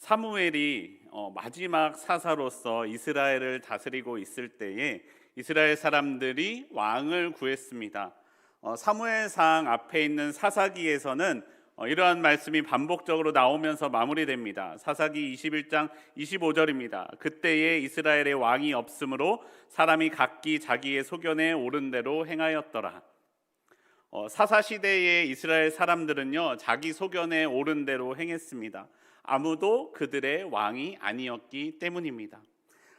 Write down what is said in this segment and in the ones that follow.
사무엘이 마지막 사사로서 이스라엘을 다스리고 있을 때에 이스라엘 사람들이 왕을 구했습니다. 사무엘상 앞에 있는 사사기에서는 이러한 말씀이 반복적으로 나오면서 마무리됩니다. 사사기 21장 25절입니다. 그때에 이스라엘의 왕이 없으므로 사람이 각기 자기의 소견에 옳은 대로 행하였더라. 사사시대의 이스라엘 사람들은요, 자기 소견에 옳은 대로 행했습니다. 아무도 그들의 왕이 아니었기 때문입니다.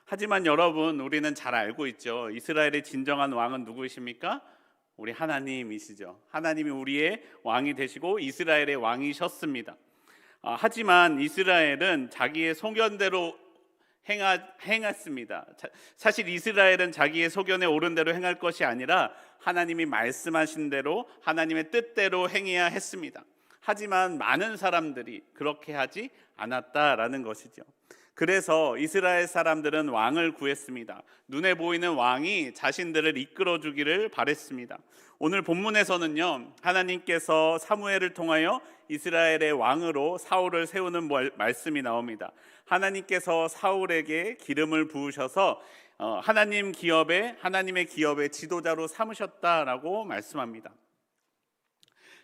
하지만 여러분, 우리는 잘 알고 있죠. 이스라엘의 진정한 왕은 누구이십니까? 우리 하나님이시죠. 하나님이 우리의 왕이 되시고 이스라엘의 왕이셨습니다. 하지만 이스라엘은 자기의 소견대로 행했습니다. 사실 이스라엘은 자기의 소견에 옳은 대로 행할 것이 아니라 하나님이 말씀하신 대로 하나님의 뜻대로 행해야 했습니다. 하지만 많은 사람들이 그렇게 하지 않았다라는 것이죠. 그래서 이스라엘 사람들은 왕을 구했습니다. 눈에 보이는 왕이 자신들을 이끌어 주기를 바랬습니다. 오늘 본문에서는요, 하나님께서 사무엘을 통하여 이스라엘의 왕으로 사울을 세우는 말씀이 나옵니다. 하나님께서 사울에게 기름을 부으셔서 하나님의 기업의 지도자로 삼으셨다라고 말씀합니다.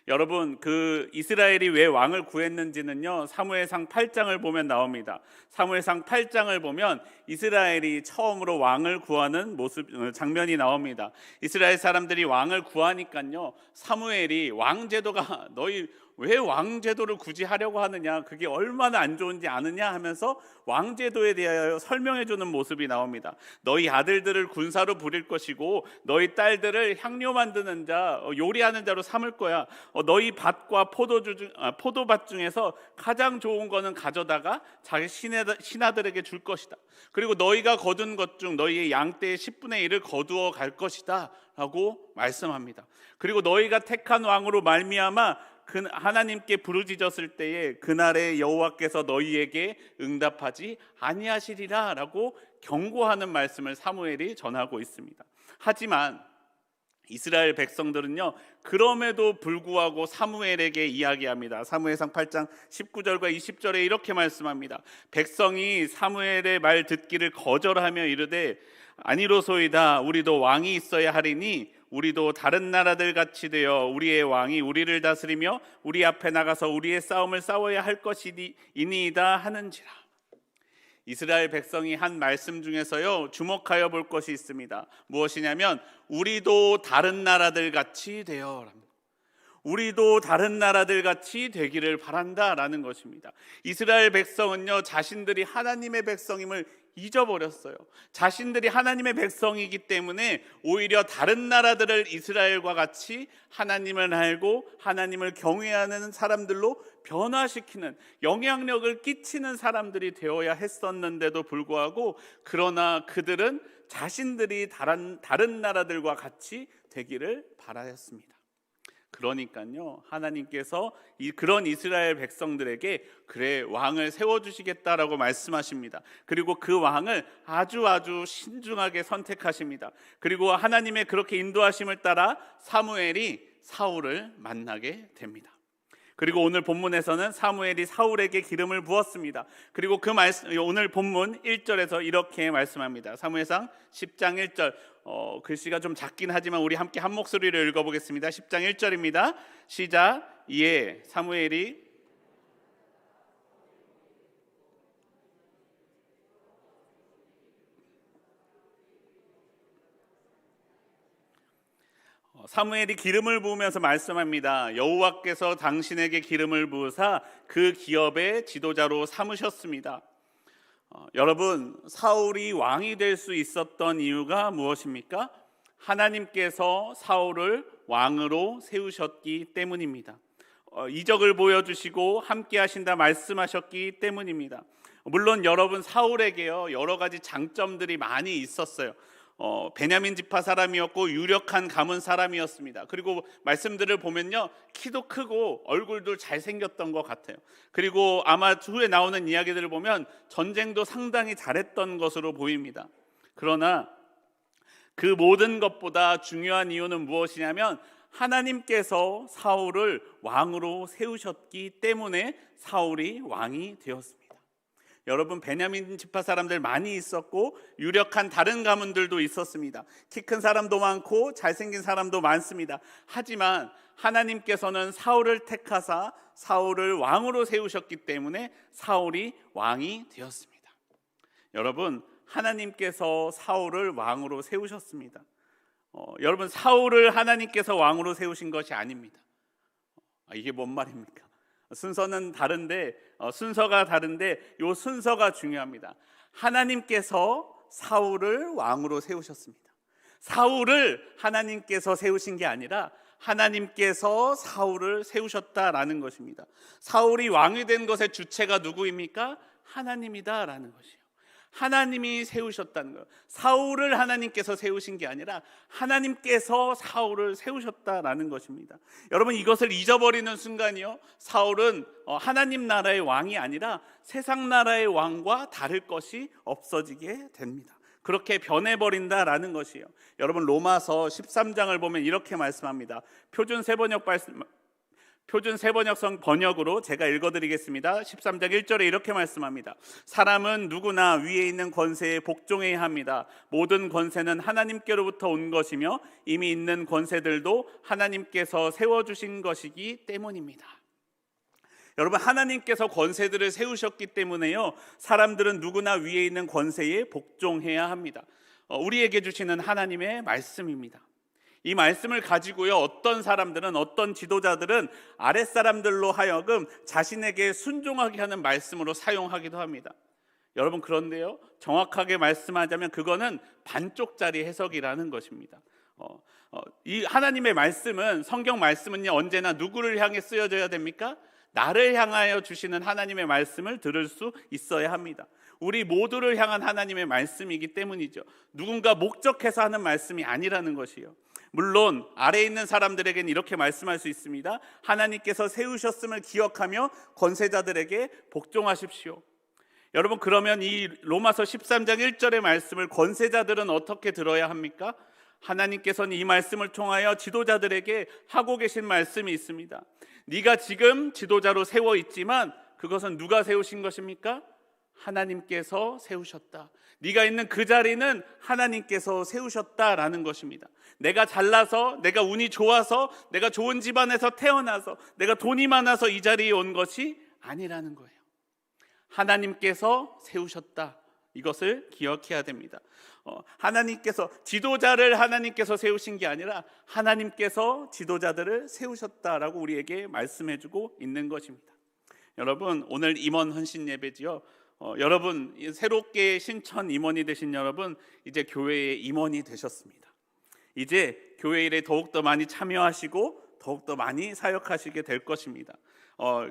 여러분, 그 이스라엘이 왜 왕을 구했는지는요, 사무엘상 8장을 보면 나옵니다. 사무엘상 8장을 보면 이스라엘이 처음으로 왕을 구하는 장면이 나옵니다. 이스라엘 사람들이 왕을 구하니까요, 사무엘이 왕제도가 너희 왜 왕제도를 굳이 하려고 하느냐, 그게 얼마나 안 좋은지 아느냐 하면서 왕제도에 대하여 설명해 주는 모습이 나옵니다. 너희 아들들을 군사로 부릴 것이고 너희 딸들을 향료 만드는 자, 요리하는 자로 삼을 거야. 너희 밭과 포도밭 중에서 가장 좋은 거는 가져다가 자기 신하들에게 줄 것이다. 그리고 너희가 거둔 것 중 너희의 양떼의 10분의 1을 거두어 갈 것이다 라고 말씀합니다. 그리고 너희가 택한 왕으로 말미암아 하나님께 부르짖었을 때에 그날에 여호와께서 너희에게 응답하지 아니하시리라 라고 경고하는 말씀을 사무엘이 전하고 있습니다. 하지만 이스라엘 백성들은요, 그럼에도 불구하고 사무엘에게 이야기합니다. 사무엘상 8장 19절과 20절에 이렇게 말씀합니다. 백성이 사무엘의 말 듣기를 거절하며 이르되 아니로소이다. 우리도 왕이 있어야 하리니 우리도 다른 나라들 같이 되어 우리의 왕이 우리를 다스리며 우리 앞에 나가서 우리의 싸움을 싸워야 할 것이니이다 하는지라. 이스라엘 백성이 한 말씀 중에서요, 주목하여 볼 것이 있습니다. 무엇이냐면 우리도 다른 나라들 같이 되어, 우리도 다른 나라들 같이 되기를 바란다라는 것입니다. 이스라엘 백성은요, 자신들이 하나님의 백성임을 잊어버렸어요. 자신들이 하나님의 백성이기 때문에 오히려 다른 나라들을 이스라엘과 같이 하나님을 알고 하나님을 경외하는 사람들로 변화시키는, 영향력을 끼치는 사람들이 되어야 했었는데도 불구하고, 그러나 그들은 자신들이 다른 나라들과 같이 되기를 바라였습니다. 그러니까요, 하나님께서 그런 이스라엘 백성들에게 그래 왕을 세워주시겠다라고 말씀하십니다. 그리고 그 왕을 아주 신중하게 선택하십니다. 그리고 하나님의 그렇게 인도하심을 따라 사무엘이 사울을 만나게 됩니다. 그리고 오늘 본문에서는 사무엘이 사울에게 기름을 부었습니다. 그리고 오늘 본문 1절에서 이렇게 말씀합니다. 사무엘상 10장 1절, 글씨가 좀 작긴 하지만 우리 함께 한 목소리를 읽어보겠습니다. 10장 1절입니다. 시작. 이에 사무엘이 기름을 부으면서 말씀합니다. 여호와께서 당신에게 기름을 부으사 그 기업의 지도자로 삼으셨습니다. 여러분, 사울이 왕이 될 수 있었던 이유가 무엇입니까? 하나님께서 사울을 왕으로 세우셨기 때문입니다. 이적을 보여주시고 함께 하신다 말씀하셨기 때문입니다. 물론 여러분, 사울에게요, 여러 가지 장점들이 많이 있었어요. 베냐민 지파 사람이었고 유력한 가문 사람이었습니다. 그리고 말씀들을 보면요, 키도 크고 얼굴도 잘생겼던 것 같아요. 그리고 아마 후에 나오는 이야기들을 보면 전쟁도 상당히 잘했던 것으로 보입니다. 그러나 그 모든 것보다 중요한 이유는 무엇이냐면 하나님께서 사울을 왕으로 세우셨기 때문에 사울이 왕이 되었습니다. 여러분, 베냐민 지파 사람들 많이 있었고 유력한 다른 가문들도 있었습니다. 키 큰 사람도 많고 잘생긴 사람도 많습니다. 하지만 하나님께서는 사울을 택하사 사울을 왕으로 세우셨기 때문에 사울이 왕이 되었습니다. 여러분, 하나님께서 사울을 왕으로 세우셨습니다. 여러분, 사울을 하나님께서 왕으로 세우신 것이 아닙니다. 이게 뭔 말입니까? 순서가 다른데 이 순서가 중요합니다. 하나님께서 사울을 왕으로 세우셨습니다. 사울을 하나님께서 세우신 게 아니라 하나님께서 사울을 세우셨다라는 것입니다. 사울이 왕이 된 것의 주체가 누구입니까? 하나님이다라는 것이에요. 하나님이 세우셨다는 거예요. 사울을 하나님께서 세우신 게 아니라 하나님께서 사울을 세우셨다라는 것입니다. 여러분, 이것을 잊어버리는 순간이요, 사울은 하나님 나라의 왕이 아니라 세상 나라의 왕과 다를 것이 없어지게 됩니다. 그렇게 변해버린다라는 것이에요. 여러분, 로마서 13장을 보면 이렇게 말씀합니다. 표준 세번역성 번역으로 제가 읽어드리겠습니다. 13장 1절에 이렇게 말씀합니다. 사람은 누구나 위에 있는 권세에 복종해야 합니다. 모든 권세는 하나님께로부터 온 것이며 이미 있는 권세들도 하나님께서 세워주신 것이기 때문입니다. 여러분, 하나님께서 권세들을 세우셨기 때문에요, 사람들은 누구나 위에 있는 권세에 복종해야 합니다. 우리에게 주시는 하나님의 말씀입니다. 이 말씀을 가지고요, 어떤 사람들은, 어떤 지도자들은 아랫사람들로 하여금 자신에게 순종하게 하는 말씀으로 사용하기도 합니다. 여러분, 그런데요, 정확하게 말씀하자면 그거는 반쪽짜리 해석이라는 것입니다. 이 하나님의 말씀은, 성경 말씀은요, 언제나 누구를 향해 쓰여져야 됩니까? 나를 향하여 주시는 하나님의 말씀을 들을 수 있어야 합니다. 우리 모두를 향한 하나님의 말씀이기 때문이죠. 누군가 목적해서 하는 말씀이 아니라는 것이요. 물론 아래에 있는 사람들에게는 이렇게 말씀할 수 있습니다. 하나님께서 세우셨음을 기억하며 권세자들에게 복종하십시오. 여러분, 그러면 이 로마서 13장 1절의 말씀을 권세자들은 어떻게 들어야 합니까? 하나님께서는 이 말씀을 통하여 지도자들에게 하고 계신 말씀이 있습니다. 네가 지금 지도자로 세워 있지만 그것은 누가 세우신 것입니까? 하나님께서 세우셨다. 네가 있는 그 자리는 하나님께서 세우셨다라는 것입니다. 내가 잘나서, 내가 운이 좋아서, 내가 좋은 집안에서 태어나서, 내가 돈이 많아서 이 자리에 온 것이 아니라는 거예요. 하나님께서 세우셨다. 이것을 기억해야 됩니다. 하나님께서, 지도자를 하나님께서 세우신 게 아니라 하나님께서 지도자들을 세우셨다라고 우리에게 말씀해주고 있는 것입니다. 여러분, 오늘 임원 헌신 예배지요. 여러분, 새롭게 신천 임원이 되신 여러분, 이제 교회의 임원이 되셨습니다. 이제 교회 일에 더욱더 많이 참여하시고 더욱더 많이 사역하시게 될 것입니다.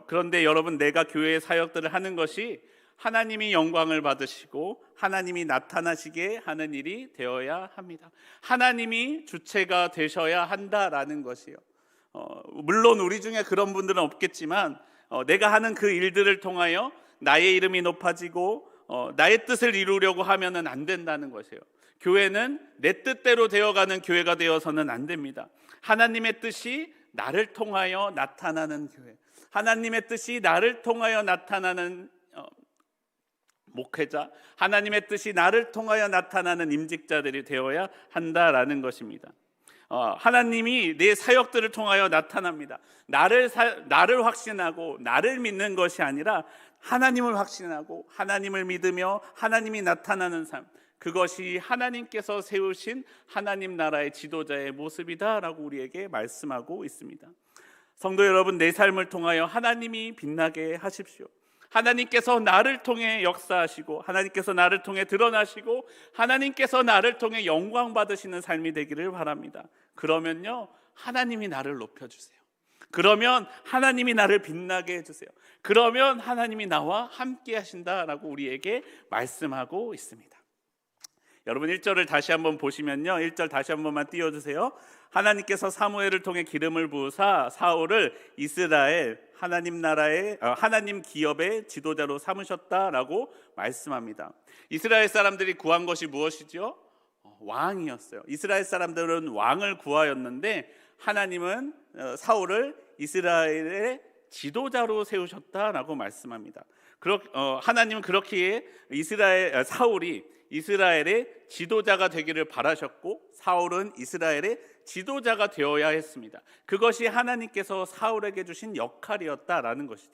그런데 여러분, 내가 교회의 사역들을 하는 것이 하나님이 영광을 받으시고 하나님이 나타나시게 하는 일이 되어야 합니다. 하나님이 주체가 되셔야 한다라는 것이요. 물론 우리 중에 그런 분들은 없겠지만 내가 하는 그 일들을 통하여 나의 이름이 높아지고 나의 뜻을 이루려고 하면은 안 된다는 것이에요. 교회는 내 뜻대로 되어가는 교회가 되어서는 안 됩니다. 하나님의 뜻이 나를 통하여 나타나는 교회, 하나님의 뜻이 나를 통하여 나타나는 목회자, 하나님의 뜻이 나를 통하여 나타나는 임직자들이 되어야 한다라는 것입니다. 하나님이 내 사역들을 통하여 나타납니다. 나를 확신하고 나를 믿는 것이 아니라 하나님을 확신하고 하나님을 믿으며 하나님이 나타나는 삶, 그것이 하나님께서 세우신 하나님 나라의 지도자의 모습이다라고 우리에게 말씀하고 있습니다. 성도 여러분, 내 삶을 통하여 하나님이 빛나게 하십시오. 하나님께서 나를 통해 역사하시고 하나님께서 나를 통해 드러나시고 하나님께서 나를 통해 영광 받으시는 삶이 되기를 바랍니다. 그러면요, 하나님이 나를 높여주세요. 그러면 하나님이 나를 빛나게 해주세요. 그러면 하나님이 나와 함께 하신다라고 우리에게 말씀하고 있습니다. 여러분, 1절을 다시 한번 보시면요, 1절 다시 한 번만 띄워주세요. 하나님께서 사무엘을 통해 기름을 부으사 사울을 이스라엘 하나님 나라의 하나님 기업의 지도자로 삼으셨다라고 말씀합니다. 이스라엘 사람들이 구한 것이 무엇이죠? 왕이었어요. 이스라엘 사람들은 왕을 구하였는데 하나님은 사울을 이스라엘의 지도자로 세우셨다라고 말씀합니다. 하나님은 그렇게 사울이 이스라엘의 지도자가 되기를 바라셨고, 사울은 이스라엘의 지도자가 되어야 했습니다. 그것이 하나님께서 사울에게 주신 역할이었다라는 것이죠.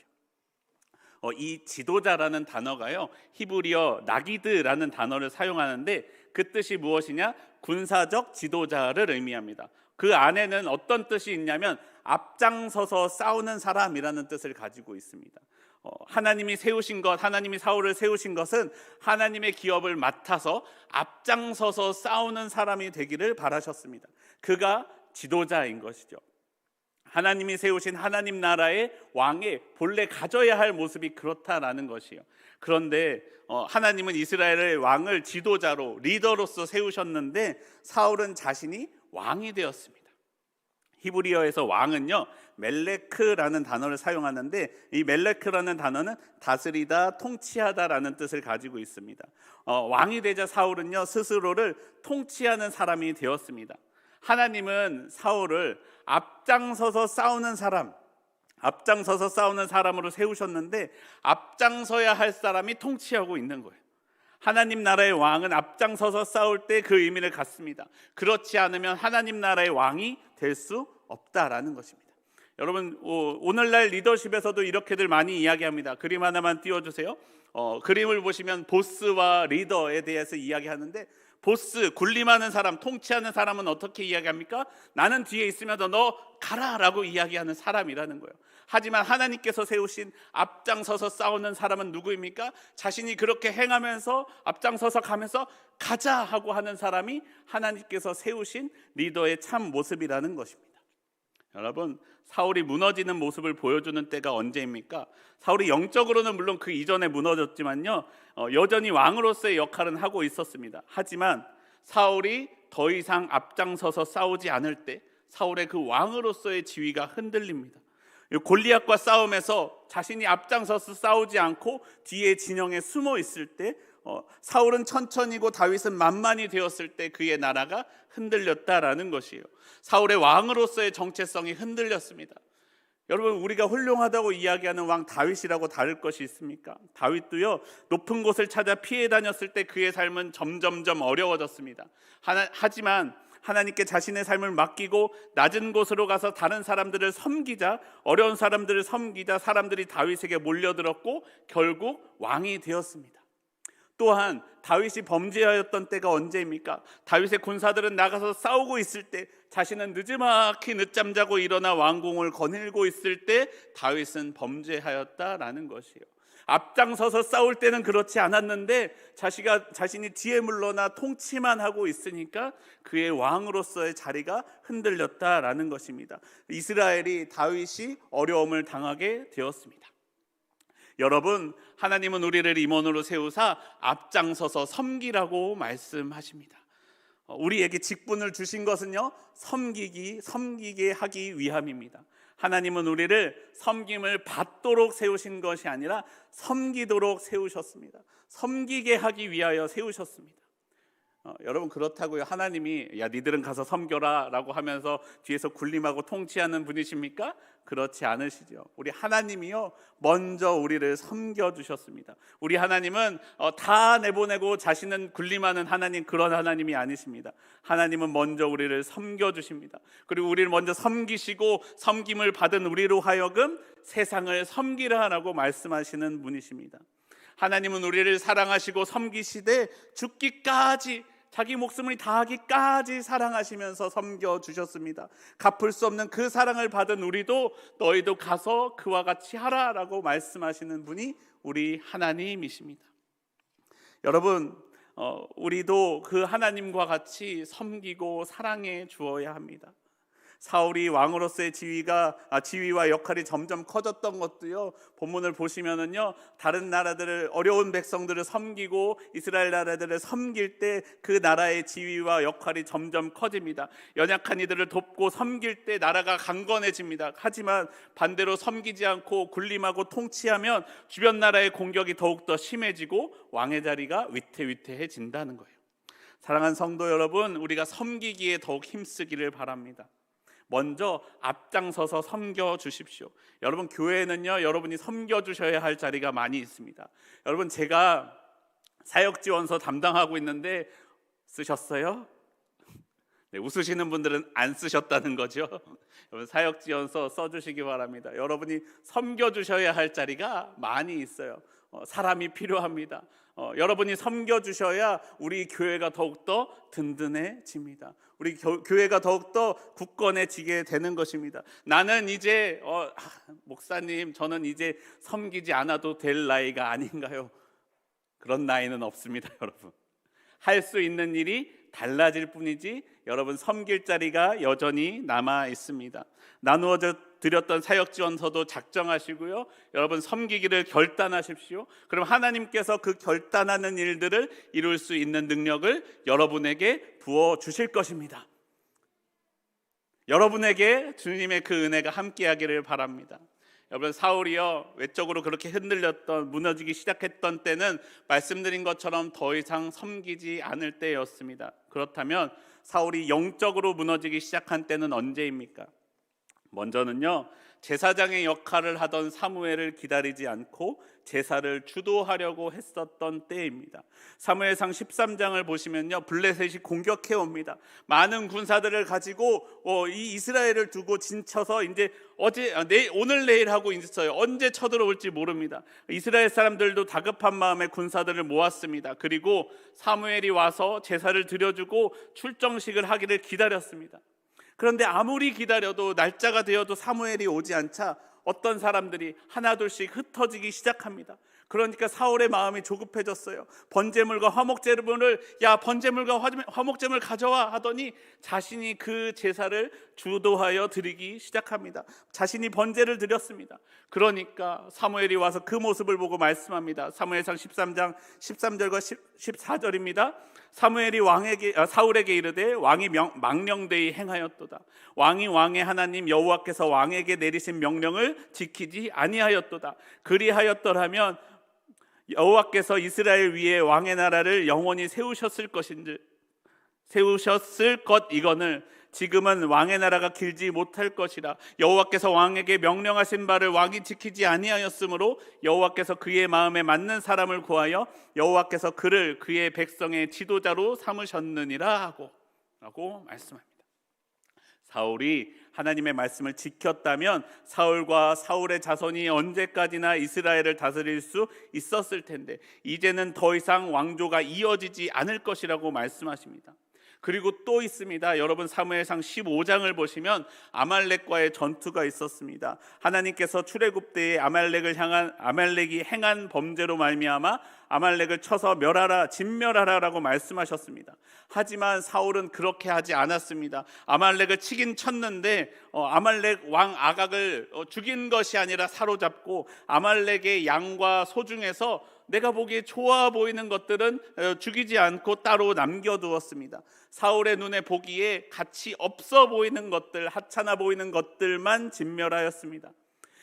이 지도자라는 단어가요, 히브리어 나기드라는 단어를 사용하는데, 그 뜻이 무엇이냐? 군사적 지도자를 의미합니다. 그 안에는 어떤 뜻이 있냐면 앞장서서 싸우는 사람이라는 뜻을 가지고 있습니다. 하나님이 사울을 세우신 것은 하나님의 기업을 맡아서 앞장서서 싸우는 사람이 되기를 바라셨습니다. 그가 지도자인 것이죠. 하나님이 세우신 하나님 나라의 왕의 본래 가져야 할 모습이 그렇다라는 것이요. 그런데 하나님은 이스라엘의 왕을 지도자로, 리더로서 세우셨는데 사울은 자신이 왕이 되었습니다. 히브리어에서 왕은요, 멜레크라는 단어를 사용하는데, 이 멜레크라는 단어는 다스리다, 통치하다라는 뜻을 가지고 있습니다. 왕이 되자 사울은요, 스스로를 통치하는 사람이 되었습니다. 하나님은 사울을 앞장서서 싸우는 사람으로 세우셨는데, 앞장서야 할 사람이 통치하고 있는 거예요. 하나님 나라의 왕은 앞장서서 싸울 때 그 의미를 갖습니다. 그렇지 않으면 하나님 나라의 왕이 될 수 없다라는 것입니다. 여러분, 오늘날 리더십에서도 이렇게들 많이 이야기합니다. 그림 하나만 띄워주세요. 그림을 보시면 보스와 리더에 대해서 이야기하는데, 보스, 군림하는 사람, 통치하는 사람은 어떻게 이야기합니까? 나는 뒤에 있으면 너 가라라고 이야기하는 사람이라는 거예요. 하지만 하나님께서 세우신 앞장서서 싸우는 사람은 누구입니까? 자신이 그렇게 행하면서 앞장서서 가면서 가자 하고 하는 사람이 하나님께서 세우신 리더의 참 모습이라는 것입니다. 여러분, 사울이 무너지는 모습을 보여주는 때가 언제입니까? 사울이 영적으로는 물론 그 이전에 무너졌지만요, 여전히 왕으로서의 역할은 하고 있었습니다. 하지만 사울이 더 이상 앞장서서 싸우지 않을 때 사울의 그 왕으로서의 지위가 흔들립니다. 골리앗과 싸움에서 자신이 앞장서서 싸우지 않고 뒤에 진영에 숨어 있을 때, 사울은 천천히고 다윗은 만만히 되었을 때 그의 나라가 흔들렸다라는 것이에요. 사울의 왕으로서의 정체성이 흔들렸습니다. 여러분, 우리가 훌륭하다고 이야기하는 왕 다윗이라고 다를 것이 있습니까? 다윗도요, 높은 곳을 찾아 피해 다녔을 때 그의 삶은 점점점 어려워졌습니다. 하지만 하나님께 자신의 삶을 맡기고 낮은 곳으로 가서 다른 사람들을 섬기자, 어려운 사람들을 섬기자 사람들이 다윗에게 몰려들었고 결국 왕이 되었습니다. 또한 다윗이 범죄하였던 때가 언제입니까? 다윗의 군사들은 나가서 싸우고 있을 때, 자신은 늦지막히 늦잠 자고 일어나 왕궁을 거닐고 있을 때 다윗은 범죄하였다라는 것이에요. 앞장서서 싸울 때는 그렇지 않았는데 자신이 뒤에 물러나 통치만 하고 있으니까 그의 왕으로서의 자리가 흔들렸다라는 것입니다. 이스라엘이 다윗이 어려움을 당하게 되었습니다. 여러분, 하나님은 우리를 임원으로 세우사 앞장서서 섬기라고 말씀하십니다. 우리에게 직분을 주신 것은요, 섬기게 하기 위함입니다. 하나님은 우리를 섬김을 받도록 세우신 것이 아니라 섬기도록 세우셨습니다. 섬기게 하기 위하여 세우셨습니다. 여러분, 그렇다고요, 하나님이 야 니들은 가서 섬겨라 라고 하면서 뒤에서 군림하고 통치하는 분이십니까? 그렇지 않으시죠. 우리 하나님이요, 먼저 우리를 섬겨주셨습니다. 우리 하나님은 다 내보내고 자신은 군림하는 하나님, 그런 하나님이 아니십니다. 하나님은 먼저 우리를 섬겨주십니다. 그리고 우리를 먼저 섬기시고 섬김을 받은 우리로 하여금 세상을 섬기라라고 말씀하시는 분이십니다. 하나님은 우리를 사랑하시고 섬기시되 죽기까지, 자기 목숨을 다하기까지 사랑하시면서 섬겨주셨습니다. 갚을 수 없는 그 사랑을 받은 우리도 너희도 가서 그와 같이 하라라고 말씀하시는 분이 우리 하나님이십니다. 여러분, 우리도 그 하나님과 같이 섬기고 사랑해 주어야 합니다. 사울이 왕으로서의 지위와 역할이 점점 커졌던 것도요, 본문을 보시면은요, 다른 나라들을, 어려운 백성들을 섬기고 이스라엘 나라들을 섬길 때 그 나라의 지위와 역할이 점점 커집니다. 연약한 이들을 돕고 섬길 때 나라가 강건해집니다. 하지만 반대로 섬기지 않고 군림하고 통치하면 주변 나라의 공격이 더욱더 심해지고 왕의 자리가 위태위태해진다는 거예요. 사랑하는 성도 여러분, 우리가 섬기기에 더욱 힘쓰기를 바랍니다. 먼저 앞장서서 섬겨 주십시오. 여러분, 교회는요, 여러분이 섬겨 주셔야 할 자리가 많이 있습니다. 여러분, 제가 사역지원서 담당하고 있는데 쓰셨어요? 네, 웃으시는 분들은 안 쓰셨다는 거죠. 여러분, 사역지원서 써주시기 바랍니다. 여러분이 섬겨주셔야 할 자리가 많이 있어요. 사람이 필요합니다. 여러분이 섬겨주셔야 우리 교회가 더욱더 든든해집니다. 우리 교회가 더욱더 굳건해지게 되는 것입니다. 나는 이제 목사님, 저는 이제 섬기지 않아도 될 나이가 아닌가요? 그런 나이는 없습니다. 여러분, 할 수 있는 일이 달라질 뿐이지 여러분 섬길 자리가 여전히 남아 있습니다. 나누어 드렸던 사역지원서도 작정하시고요, 여러분 섬기기를 결단하십시오. 그럼 하나님께서 그 결단하는 일들을 이룰 수 있는 능력을 여러분에게 부어 주실 것입니다. 여러분에게 주님의 그 은혜가 함께하기를 바랍니다. 여러분, 사울이요, 외적으로 그렇게 흔들렸던, 무너지기 시작했던 때는 말씀드린 것처럼 더 이상 섬기지 않을 때였습니다. 그렇다면 사울이 영적으로 무너지기 시작한 때는 언제입니까? 먼저는요, 제사장의 역할을 하던 사무엘을 기다리지 않고 제사를 주도하려고 했었던 때입니다. 사무엘상 13장을 보시면요, 블레셋이 공격해 옵니다. 많은 군사들을 가지고 이 이스라엘을 두고 진쳐서 이제 오늘 내일 하고 있어요. 언제 쳐들어올지 모릅니다. 이스라엘 사람들도 다급한 마음에 군사들을 모았습니다. 그리고 사무엘이 와서 제사를 드려주고 출정식을 하기를 기다렸습니다. 그런데 아무리 기다려도 날짜가 되어도 사무엘이 오지 않자 어떤 사람들이 하나둘씩 흩어지기 시작합니다. 그러니까 사울의 마음이 조급해졌어요. 번제물과 화목제물을, 야, 번제물과 화목제물 가져와 하더니 자신이 그 제사를 주도하여 드리기 시작합니다. 자신이 번제를 드렸습니다. 그러니까 사무엘이 와서 그 모습을 보고 말씀합니다. 사무엘상 13장 13절과 14절입니다. 사무엘이 사울에게 이르되 왕이 망령되이 행하였도다. 왕이 왕의 하나님 여호와께서 왕에게 내리신 명령을 지키지 아니하였도다. 그리하였더라면 여호와께서 이스라엘 위에 왕의 나라를 영원히 세우셨을 것 이거늘 지금은 왕의 나라가 길지 못할 것이라. 여호와께서 왕에게 명령하신 바를 왕이 지키지 아니하였으므로 여호와께서 그의 마음에 맞는 사람을 구하여 여호와께서 그를 그의 백성의 지도자로 삼으셨느니라 라고 말씀합니다. 사울이 하나님의 말씀을 지켰다면 사울과 사울의 자손이 언제까지나 이스라엘을 다스릴 수 있었을 텐데 이제는 더 이상 왕조가 이어지지 않을 것이라고 말씀하십니다. 그리고 또 있습니다. 여러분, 사무엘상 15장을 보시면 아말렉과의 전투가 있었습니다. 하나님께서 출애굽 때에 아말렉이 행한 범죄로 말미암아 아말렉을 쳐서 진멸하라라고 말씀하셨습니다. 하지만 사울은 그렇게 하지 않았습니다. 아말렉을 치긴 쳤는데 아말렉 왕 아각을 죽인 것이 아니라 사로잡고 아말렉의 양과 소 중에서 내가 보기에 좋아 보이는 것들은 죽이지 않고 따로 남겨두었습니다. 사울의 눈에 보기에 가치 없어 보이는 것들, 하찮아 보이는 것들만 진멸하였습니다.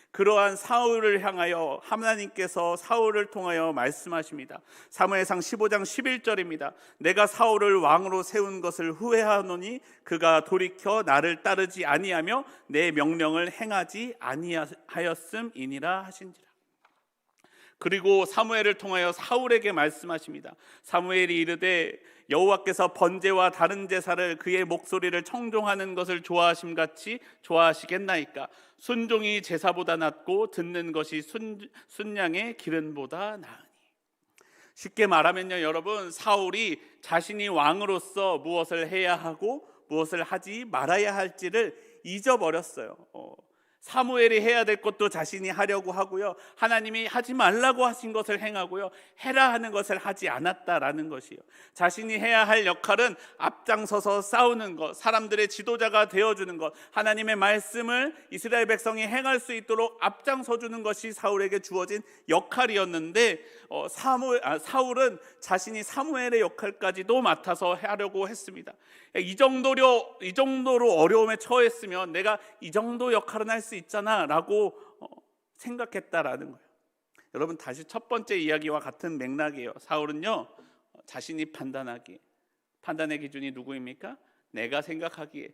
그러한 사울을 향하여 하나님께서 사울을 통하여 말씀하십니다. 사무엘상 15장 11절입니다. 내가 사울을 왕으로 세운 것을 후회하노니 그가 돌이켜 나를 따르지 아니하며 내 명령을 행하지 아니하였음이니라 하신지라. 그리고 사무엘을 통하여 사울에게 말씀하십니다. 사무엘이 이르되 여호와께서 번제와 다른 제사를 그의 목소리를 청종하는 것을 좋아하심같이 좋아하시겠나이까. 순종이 제사보다 낫고 듣는 것이 순양의 기름보다 나으니. 쉽게 말하면요, 여러분, 사울이 자신이 왕으로서 무엇을 해야 하고 무엇을 하지 말아야 할지를 잊어버렸어요. 사무엘이 해야 될 것도 자신이 하려고 하고요, 하나님이 하지 말라고 하신 것을 행하고요, 해라 하는 것을 하지 않았다라는 것이요. 자신이 해야 할 역할은 앞장서서 싸우는 것, 사람들의 지도자가 되어주는 것, 하나님의 말씀을 이스라엘 백성이 행할 수 있도록 앞장서주는 것이 사울에게 주어진 역할이었는데 사울은 자신이 사무엘의 역할까지도 맡아서 하려고 했습니다. 이 정도로 어려움에 처했으면 내가 이 정도 역할은 할 수 있잖아 라고 생각했다라는 거예요. 여러분, 다시 첫 번째 이야기와 같은 맥락이에요. 사울은요, 자신이 판단의 기준이 누구입니까? 내가 생각하기에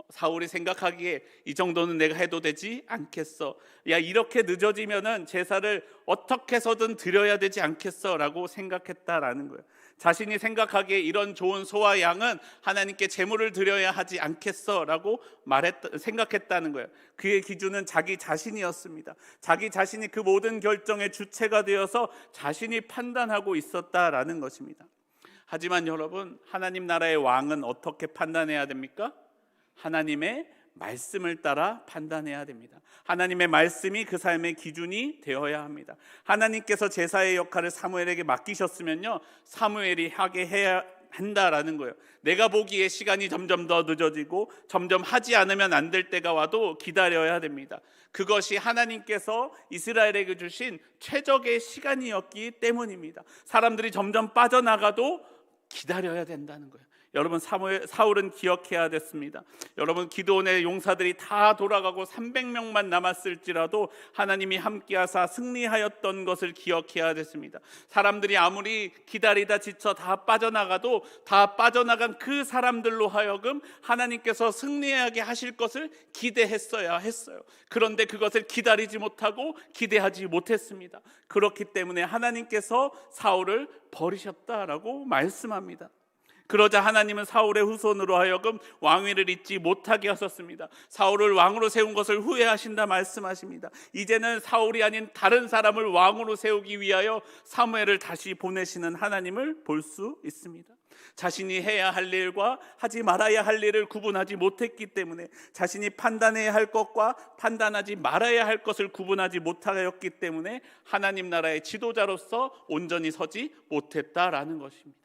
사울이 생각하기에 이 정도는 내가 해도 되지 않겠어. 야, 이렇게 늦어지면은 제사를 어떻게 해서든 드려야 되지 않겠어 라고 생각했다라는 거예요. 자신이 생각하기에 이런 좋은 소와 양은 하나님께 제물을 드려야 하지 않겠어 라고 생각했다는 거예요. 그의 기준은 자기 자신이었습니다. 자기 자신이 그 모든 결정의 주체가 되어서 자신이 판단하고 있었다라는 것입니다. 하지만 여러분, 하나님 나라의 왕은 어떻게 판단해야 됩니까? 하나님의 말씀을 따라 판단해야 됩니다. 하나님의 말씀이 그 삶의 기준이 되어야 합니다. 하나님께서 제사의 역할을 사무엘에게 맡기셨으면요, 사무엘이 하게 해야 한다라는 거예요. 내가 보기에 시간이 점점 더 늦어지고 점점 하지 않으면 안 될 때가 와도 기다려야 됩니다. 그것이 하나님께서 이스라엘에게 주신 최적의 시간이었기 때문입니다. 사람들이 점점 빠져나가도 기다려야 된다는 거예요. 여러분, 사울은 기억해야 됐습니다. 여러분, 기드온의 용사들이 다 돌아가고 300명만 남았을지라도 하나님이 함께하사 승리하였던 것을 기억해야 됐습니다. 사람들이 아무리 기다리다 지쳐 다 빠져나가도 다 빠져나간 그 사람들로 하여금 하나님께서 승리하게 하실 것을 기대했어야 했어요. 그런데 그것을 기다리지 못하고 기대하지 못했습니다. 그렇기 때문에 하나님께서 사울을 버리셨다라고 말씀합니다. 그러자 하나님은 사울의 후손으로 하여금 왕위를 잊지 못하게 하셨습니다. 사울을 왕으로 세운 것을 후회하신다 말씀하십니다. 이제는 사울이 아닌 다른 사람을 왕으로 세우기 위하여 사무엘을 다시 보내시는 하나님을 볼 수 있습니다. 자신이 해야 할 일과 하지 말아야 할 일을 구분하지 못했기 때문에, 자신이 판단해야 할 것과 판단하지 말아야 할 것을 구분하지 못하였기 때문에 하나님 나라의 지도자로서 온전히 서지 못했다라는 것입니다.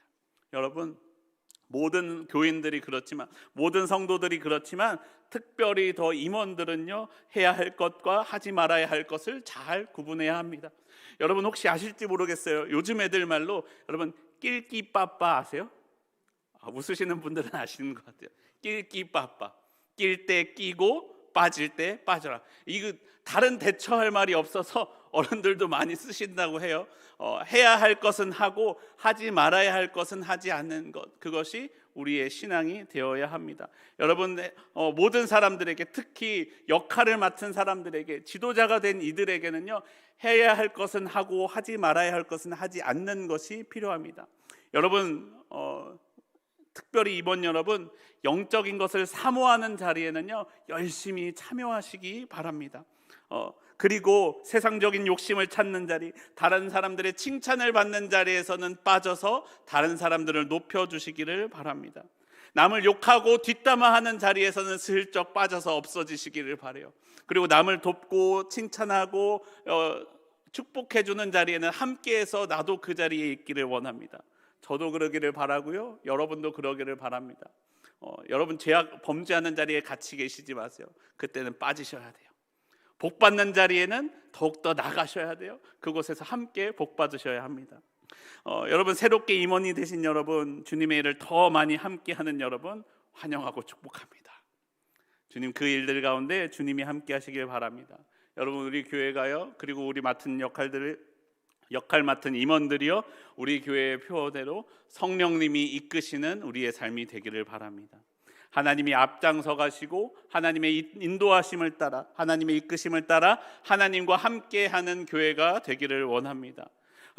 여러분, 모든 교인들이 그렇지만, 모든 성도들이 그렇지만, 특별히 더 임원들은요, 해야 할 것과 하지 말아야 할 것을 잘 구분해야 합니다. 여러분, 혹시 아실지 모르겠어요. 요즘 애들 말로 여러분 낄끼빠빠 아세요? 웃으시는 분들은 아시는 것 같아요. 낄끼빠빠, 낄 때 끼고 빠질 때 빠져라. 이거 다른 대처할 말이 없어서 어른들도 많이 쓰신다고 해요. 해야 할 것은 하고 하지 말아야 할 것은 하지 않는 것, 그것이 우리의 신앙이 되어야 합니다. 여러분, 모든 사람들에게, 특히 역할을 맡은 사람들에게, 지도자가 된 이들에게는요, 해야 할 것은 하고 하지 말아야 할 것은 하지 않는 것이 필요합니다. 여러분, 특별히 이번 여러분, 영적인 것을 사모하는 자리에는요, 열심히 참여하시기 바랍니다. 그리고 세상적인 욕심을 찾는 자리, 다른 사람들의 칭찬을 받는 자리에서는 빠져서 다른 사람들을 높여주시기를 바랍니다. 남을 욕하고 뒷담화하는 자리에서는 슬쩍 빠져서 없어지시기를 바라요. 그리고 남을 돕고 칭찬하고 축복해주는 자리에는 함께해서 나도 그 자리에 있기를 원합니다. 저도 그러기를 바라고요, 여러분도 그러기를 바랍니다. 여러분, 죄악 범죄하는 자리에 같이 계시지 마세요. 그때는 빠지셔야 돼요. 복 받는 자리에는 더욱더 나가셔야 돼요. 그곳에서 함께 복 받으셔야 합니다. 여러분, 새롭게 임원이 되신 여러분, 주님의 일을 더 많이 함께 하는 여러분 환영하고 축복합니다. 주님, 그 일들 가운데 주님이 함께 하시길 바랍니다. 여러분, 우리 교회가요, 그리고 우리 맡은 역할 맡은 임원들이요, 우리 교회의 표어대로 성령님이 이끄시는 우리의 삶이 되기를 바랍니다. 하나님이 앞장서 가시고 하나님의 인도하심을 따라, 하나님의 이끄심을 따라 하나님과 함께하는 교회가 되기를 원합니다.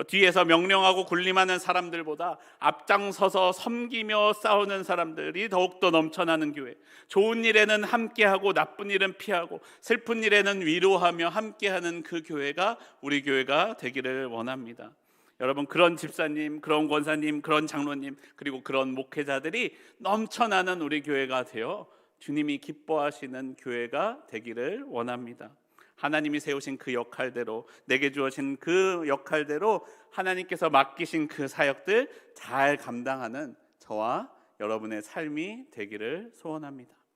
뒤에서 명령하고 군림하는 사람들보다 앞장서서 섬기며 싸우는 사람들이 더욱더 넘쳐나는 교회, 좋은 일에는 함께하고 나쁜 일은 피하고 슬픈 일에는 위로하며 함께하는 그 교회가 우리 교회가 되기를 원합니다. 여러분, 그런 집사님, 그런 권사님, 그런 장로님, 그리고 그런 목회자들이 넘쳐나는 우리 교회가 되어 주님이 기뻐하시는 교회가 되기를 원합니다. 하나님이 세우신 그 역할대로, 내게 주어진 그 역할대로 하나님께서 맡기신 그 사역들 잘 감당하는 저와 여러분의 삶이 되기를 소원합니다.